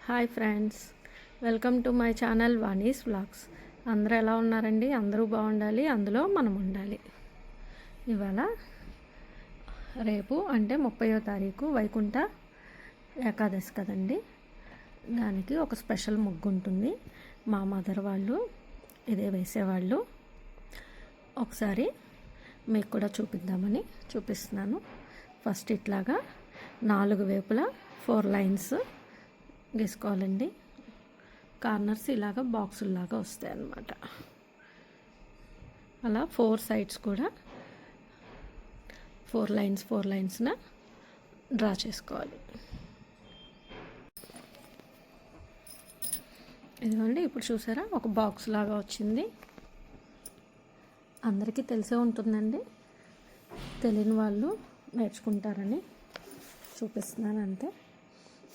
Hi friends, welcome to my channel Vani's vlogs. అందరూ ఎలా ఉన్నారండి? అందరూ బాగుండాలి, అందులో మనం ఉండాలి. ఇవాళ రేపు అంటే 30వ తారీఖు వైకుంఠ ఏకాదశి కదండి. దానికి ఒక స్పెషల్ ముగ్గు ఉంటుంది. మా మదర్ వాళ్ళు ఇదే వేసేవాళ్ళు. ఒకసారి మీకు కూడా చూపిద్దామని చూపిస్తున్నాను. ఫస్ట్ ఇట్లాగా 4 వైపులా 4 లైన్స్ గీసుకోవాలండి. కార్నర్స్ ఇలాగ బాక్సుల్లాగా వస్తాయి అన్నమాట. అలా 4 సైడ్స్ కూడా 4 లైన్స్న డ్రా చేసుకోవాలి. ఇదిగోండి, ఇప్పుడు చూసారా ఒక బాక్స్ లాగా వచ్చింది. అందరికీ తెలిసే ఉంటుందండి, తెలియని వాళ్ళు నేర్చుకుంటారని చూపిస్తున్నాను అంతే.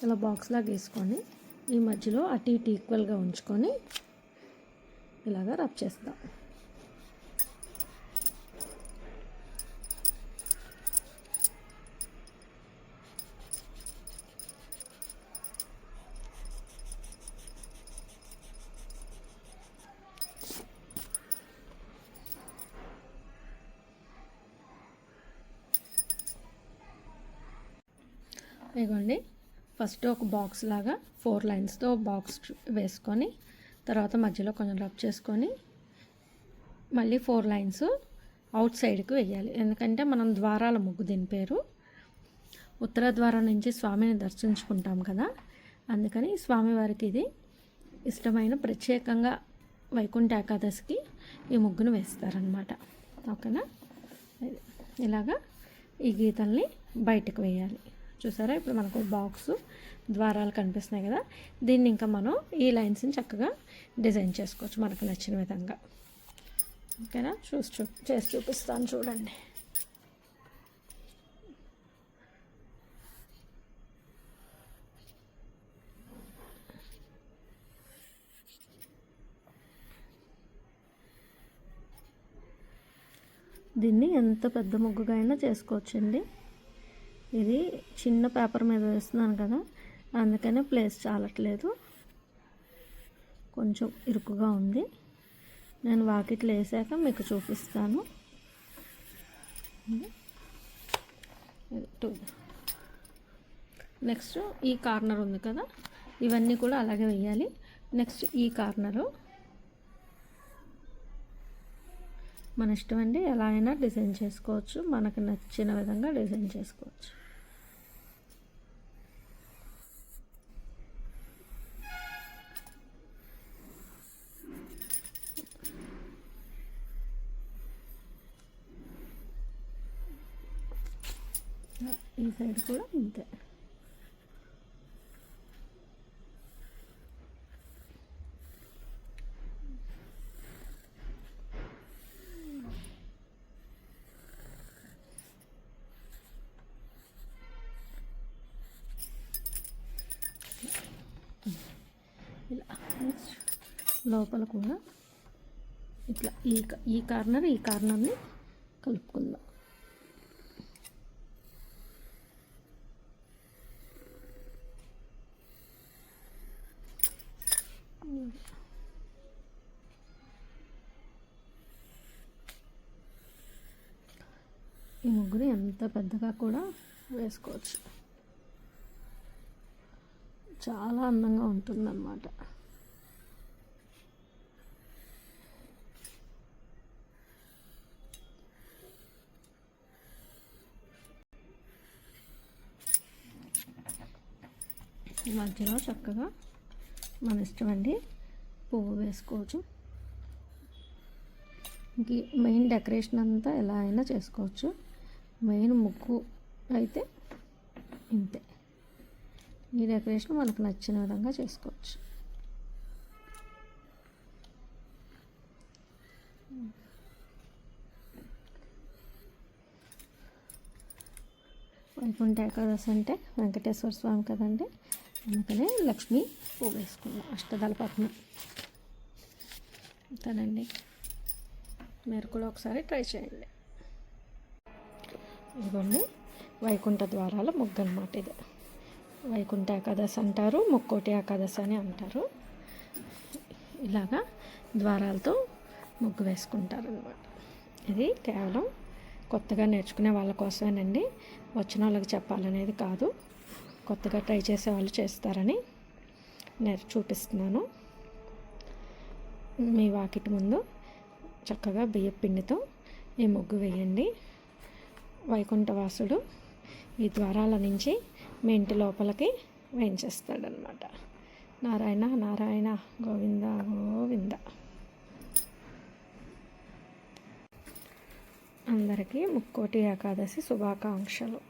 ఇలా బాక్స్లా గీసుకొని ఈ మధ్యలో అటు ఇటు ఈక్వల్గా ఉంచుకొని ఇలాగా రబ్ చేస్తాం. ఇదిగోండి, ఫస్ట్ ఒక బాక్స్ లాగా 4 లైన్స్తో బాక్స్ వేసుకొని తర్వాత మధ్యలో కొంచెం రబ్ చేసుకొని మళ్ళీ 4 లైన్స్ అవుట్ సైడ్కి వేయాలి. ఎందుకంటే మనం ద్వారాల ముగ్గు దీని పేరు. ఉత్తర ద్వారం నుంచి స్వామిని దర్శించుకుంటాం కదా, అందుకని స్వామివారికి ఇది ఇష్టమైన ప్రత్యేకంగా వైకుంఠ ఏకాదశికి ఈ ముగ్గును వేస్తారనమాట. ఓకేనా? ఇలాగా ఈ గీతల్ని బయటకు వేయాలి. చూసారా, ఇప్పుడు మనకు బాక్సు ద్వారాలు కనిపిస్తున్నాయి కదా, దీన్ని ఇంకా మనం ఈ లైన్స్ని చక్కగా డిజైన్ చేసుకోవచ్చు మనకు నచ్చిన విధంగా. ఓకేనా? చేసి చూపిస్తాను చూడండి. దీన్ని ఎంత పెద్ద ముగ్గుగా అయినా చేసుకోవచ్చండి. ఇది చిన్న పేపర్ మీద వేస్తున్నాను కదా, అందుకనే ప్లేస్ చాలట్లేదు, కొంచెం ఇరుకుగా ఉంది. నేను వాకిట్లో వేసాక మీకు చూపిస్తాను. నెక్స్ట్ ఈ కార్నర్ ఉంది కదా, ఇవన్నీ కూడా అలాగే వేయాలి. నెక్స్ట్ ఈ కార్నరు మన ఇష్టం అండి, ఎలా అయినా డిజైన్ చేసుకోవచ్చు, మనకు నచ్చిన విధంగా డిజైన్ చేసుకోవచ్చు. ఈ సైడ్ కూడా ఇంతే. ఇలా లోపల కూడా ఇట్లా ఈ కార్నర్ని కలుపుకుందాం. ఈ ముగ్గురు ఎంత పెద్దగా కూడా వేసుకోవచ్చు, చాలా అందంగా ఉంటుందన్నమాట. మధ్యలో చక్కగా మన ఇష్టం అండి పువ్వు వేసుకోవచ్చు. ఇంక మెయిన్ డెకరేషన్ అంతా ఎలా అయినా చేసుకోవచ్చు. మెయిన్ ముగ్గు అయితే ఇంతే. ఈ డెకరేషన్ మనకు నచ్చిన విధంగా చేసుకోవచ్చు. వైకుంఠ ఏకాదశి అంటే వెంకటేశ్వర స్వామి కదండి, అందుకనే లక్ష్మీ పువ్వు వేసుకున్నాం, అష్టదళ పద్మం. అంతేనండి, మీరు కూడా ఒకసారి ట్రై చేయండి. ఇదిగోండి వైకుంఠ ద్వారాల ముగ్గు అన్నమాట ఇది. వైకుంఠ ఏకాదశి అంటారు, ముక్కోటి ఏకాదశి అని అంటారు. ఇలాగా ద్వారాలతో ముగ్గు వేసుకుంటారు అన్నమాట. ఇది కేవలం కొత్తగా నేర్చుకునే వాళ్ళ కోసమేనండి, వచ్చిన వాళ్ళకి చెప్పాలనేది కాదు. కొత్తగా ట్రై చేసే వాళ్ళు చేస్తారని నేను చూపిస్తున్నాను. మీ వాకిటి ముందు చక్కగా బియ్యం పిండితో ఈ ముగ్గు వేయండి. వైకుంఠవాసుడు ఈ ద్వారాల నుంచి మీ ఇంటి లోపలికి వేయించేస్తాడనమాట. నారాయణ నారాయణ గోవింద గోవింద. అందరికీ ముక్కోటి ఏకాదశి శుభాకాంక్షలు.